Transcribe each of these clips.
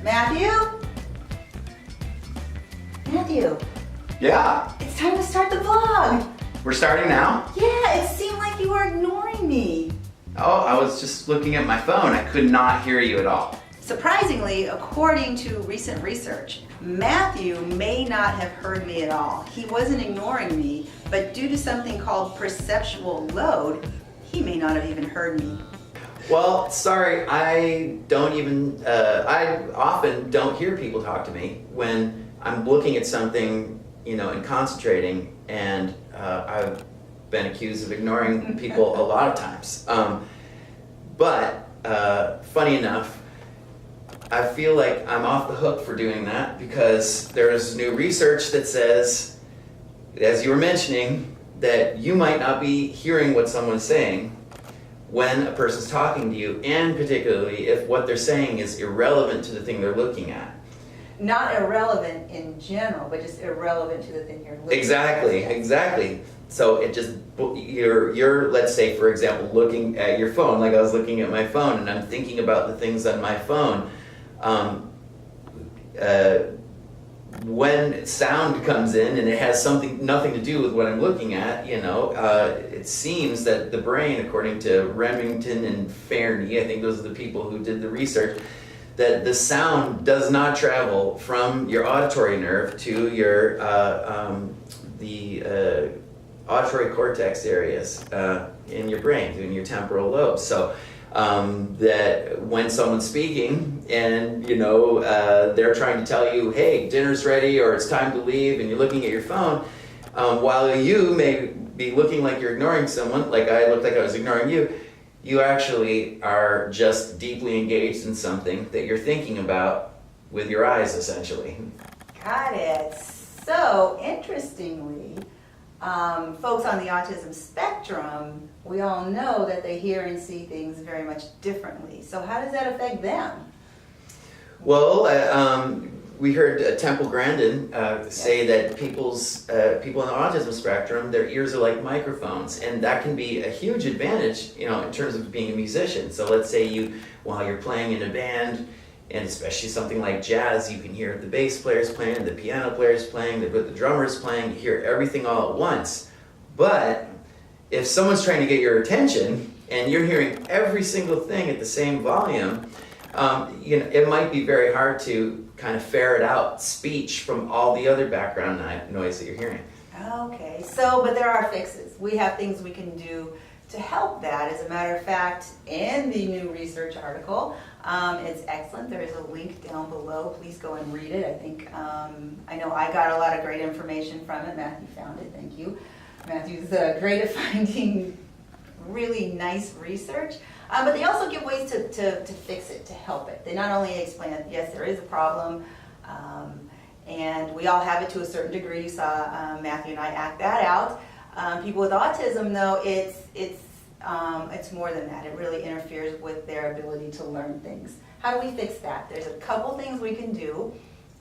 Matthew? Matthew, Yeah, it's time to start the vlog. we're starting now? Yeah, it seemed like you were ignoring me. Oh, I was just looking at my phone. I could not hear you at all. Surprisingly, according to recent research, Matthew may not have heard me at all. He wasn't ignoring me, but due to something called perceptual load, he may not have even heard me. Well, sorry, I often don't hear people talk to me when I'm looking at something, and concentrating, and I've been accused of ignoring people a lot of times. But funny enough, I feel like I'm off the hook for doing that because there's new research that says, as you were mentioning, that you might not be hearing what someone's saying when a person's talking to you, and particularly if what they're saying is irrelevant to the thing they're looking at. Not irrelevant in general, but just irrelevant to the thing you're looking at. Exactly. So it just, you're, let's say, for example, looking at your phone, like I was looking at my phone, and I'm thinking about the things on my phone. When sound comes in and it has nothing to do with what I'm looking at, it seems that the brain, according to Remington and Fairney, I think those are the people who did the research, that the sound does not travel from your auditory nerve to your the auditory cortex areas in your brain, in your temporal lobes. So that when someone's speaking and they're trying to tell you, hey, dinner's ready or it's time to leave, and you're looking at your phone, while you may be looking like you're ignoring someone, like I looked like I was ignoring you, you actually are just deeply engaged in something that you're thinking about with your eyes, essentially. Got it. So, interestingly, folks on the autism spectrum, we all know that they hear and see things very much differently. So how does that affect them? Well, we heard Temple Grandin say that people on the autism spectrum, their ears are like microphones, and that can be a huge advantage, in terms of being a musician. So let's say while you're playing in a band, and especially something like jazz, you can hear the bass players playing, the piano players playing, the drummers playing, you hear everything all at once. But if someone's trying to get your attention and you're hearing every single thing at the same volume, it might be very hard to kind of ferret out speech from all the other background noise that you're hearing. Okay, but there are fixes. We have things we can do to help that. As a matter of fact, in the new research article, it's excellent. There is a link down below. Please go and read it. I think, I know I got a lot of great information from it. Matthew found it. Thank you. Matthew's great at finding really nice research. But they also give ways to fix it, to help it. They not only explain that, yes, there is a problem, and we all have it to a certain degree. You saw Matthew and I act that out. People with autism, though, it's more than that. It really interferes with their ability to learn things. How do we fix that? There's a couple things we can do.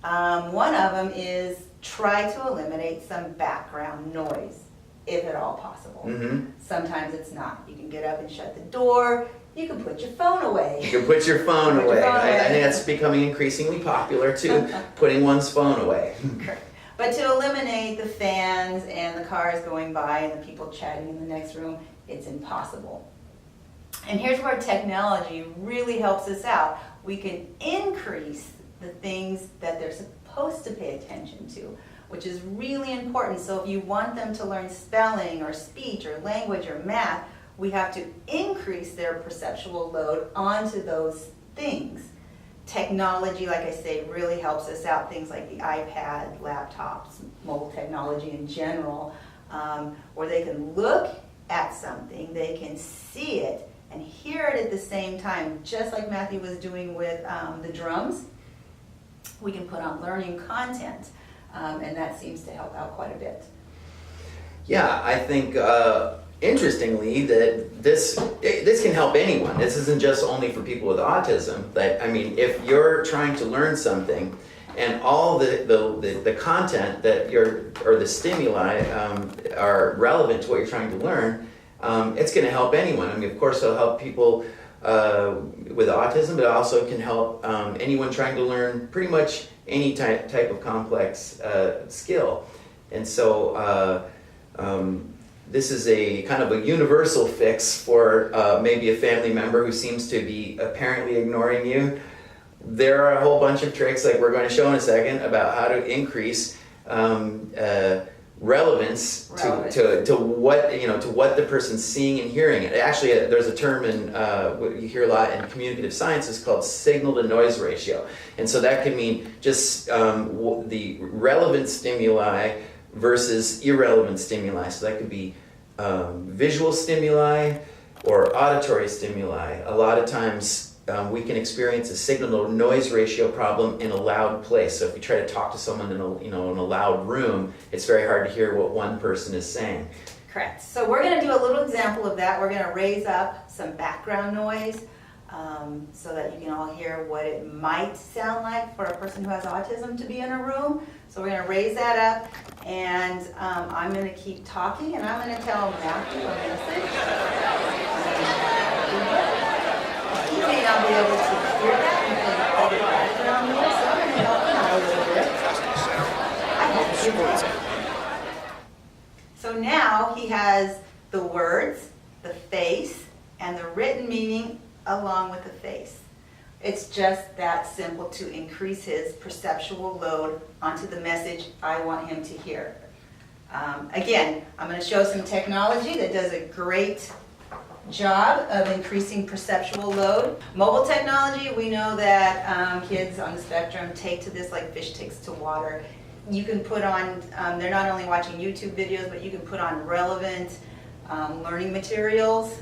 One of them is try to eliminate some background noise, if at all possible. Mm-hmm. Sometimes it's not. You can get up and shut the door. You can put your phone away. You can put your phone away. I think that's becoming increasingly popular too, putting one's phone away. Correct. But to eliminate the fans and the cars going by and the people chatting in the next room, it's impossible. And here's where technology really helps us out. We can increase the things that they're supposed to pay attention to, which is really important. So if you want them to learn spelling or speech or language or math, we have to increase their perceptual load onto those things. Technology, like I say, really helps us out. Things like the iPad, laptops, mobile technology in general, where they can look at something, they can see it and hear it at the same time, just like Matthew was doing with the drums. We can put on learning content, and that seems to help out quite a bit. Yeah, I think interestingly that this can help anyone. This isn't just only for people with autism. But I mean, if you're trying to learn something and all the content that or the stimuli are relevant to what you're trying to learn, it's going to help anyone. I mean, of course, it'll help people with autism, but it also can help anyone trying to learn pretty much any type of complex skill. And so this is a kind of a universal fix for maybe a family member who seems to be apparently ignoring you. There are a whole bunch of tricks, like we're going to show in a second, about how to increase relevance to what the person's seeing and hearing. Actually, there's a term in what you hear a lot in communicative science is called signal to noise ratio, and so that can mean just the relevant stimuli versus irrelevant stimuli. So that could be visual stimuli or auditory stimuli. A lot of times we can experience a signal to noise ratio problem in a loud place. So if you try to talk to someone in a loud room, it's very hard to hear what one person is saying. Correct. So we're going to do a little example of that. We're going to raise up some background noise so that you can all hear what it might sound like for a person who has autism to be in a room. So we're going to raise that up, and I'm going to keep talking, and I'm going to tell Matthew a message. He may not be able to hear that because of all the background noise, so I'm going to help him out a little bit. I hope you will. So now he has the words, the face, and the written meaning along with the face. It's just that simple to increase his perceptual load onto the message I want him to hear. Again, I'm going to show some technology that does a great job of increasing perceptual load. Mobile technology, we know that kids on the spectrum take to this like fish takes to water. You can put on, they're not only watching YouTube videos, but you can put on relevant learning materials.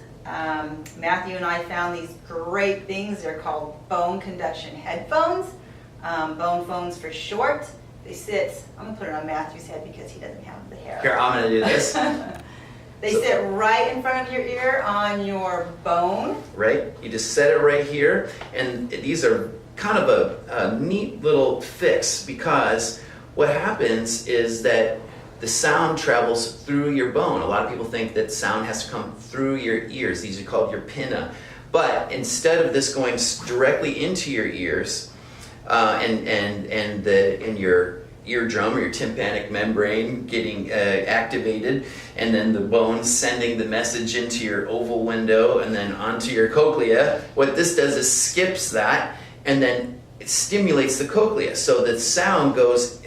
Matthew and I found these great things. They're called bone conduction headphones, bone phones for short. They sit, I'm going to put it on Matthew's head because he doesn't have the hair. Here, I'm going to do this. They sit right in front of your ear on your bone. Right? You just set it right here, and these are kind of a neat little fix, because what happens is that the sound travels through your bone. A lot of people think that sound has to come through your ears. These are called your pinna. But instead of this going directly into your ears and your eardrum or your tympanic membrane getting activated, and then the bones sending the message into your oval window and then onto your cochlea, what this does is skips that and then it stimulates the cochlea. So the sound goes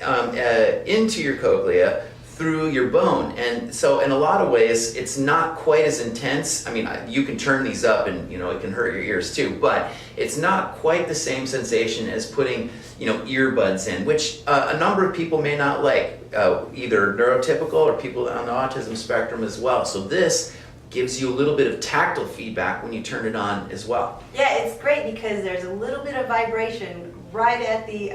into your cochlea through your bone. And so in a lot of ways, it's not quite as intense. I mean, you can turn these up and, it can hurt your ears too, but it's not quite the same sensation as putting, earbuds in, which a number of people may not like, either neurotypical or people on the autism spectrum as well. So this gives you a little bit of tactile feedback when you turn it on as well. Yeah, it's great because there's a little bit of vibration right at the,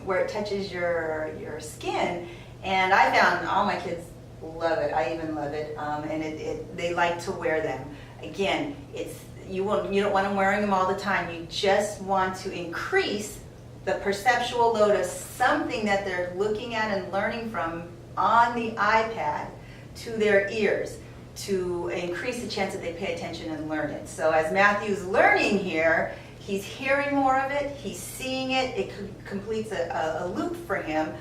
where it touches your skin. And I found all my kids love it. I even love it, and they like to wear them. Again, you don't want them wearing them all the time. You just want to increase the perceptual load of something that they're looking at and learning from on the iPad to their ears to increase the chance that they pay attention and learn it. So as Matthew's learning here, he's hearing more of it, he's seeing it, it completes a loop for him.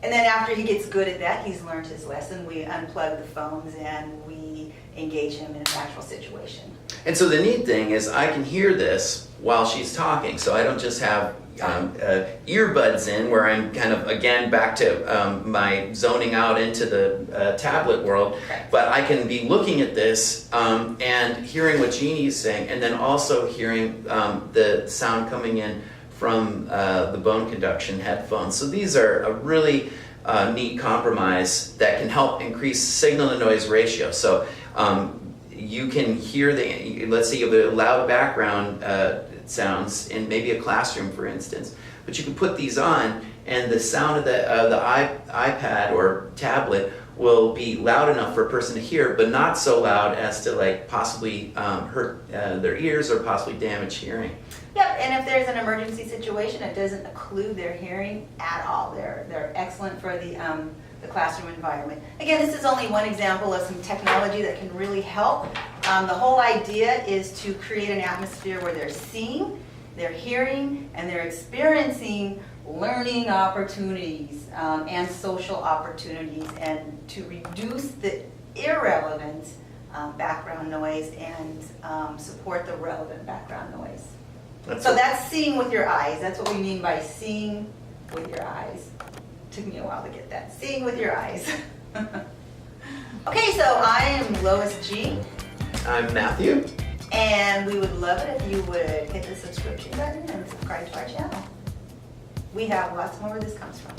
And then after he gets good at that, he's learned his lesson, we unplug the phones and we engage him in an actual situation. And so the neat thing is I can hear this while she's talking. So I don't just have earbuds in where I'm kind of, again, back to my zoning out into the tablet world. Correct. But I can be looking at this and hearing what Jeannie is saying, and then also hearing the sound coming in from the bone conduction headphones. So these are a really neat compromise that can help increase signal to noise ratio. So you can hear let's say you have a loud background sounds in maybe a classroom, for instance, but you can put these on and the sound of the iPad or tablet will be loud enough for a person to hear, but not so loud as to possibly hurt their ears or possibly damage hearing. Yep, and if there's an emergency situation, it doesn't occlude their hearing at all. They're excellent for the classroom environment. Again, this is only one example of some technology that can really help The whole idea is to create an atmosphere where they're seeing, they're hearing, and they're experiencing learning opportunities and social opportunities, and to reduce the irrelevant background noise and support the relevant background noise. So that's seeing with your eyes. That's what we mean by seeing with your eyes. Took me a while to get that. Seeing with your eyes. Okay, so I am Lois G. I'm Matthew. And we would love it if you would hit the subscription button and subscribe to our channel. We have lots more where this comes from.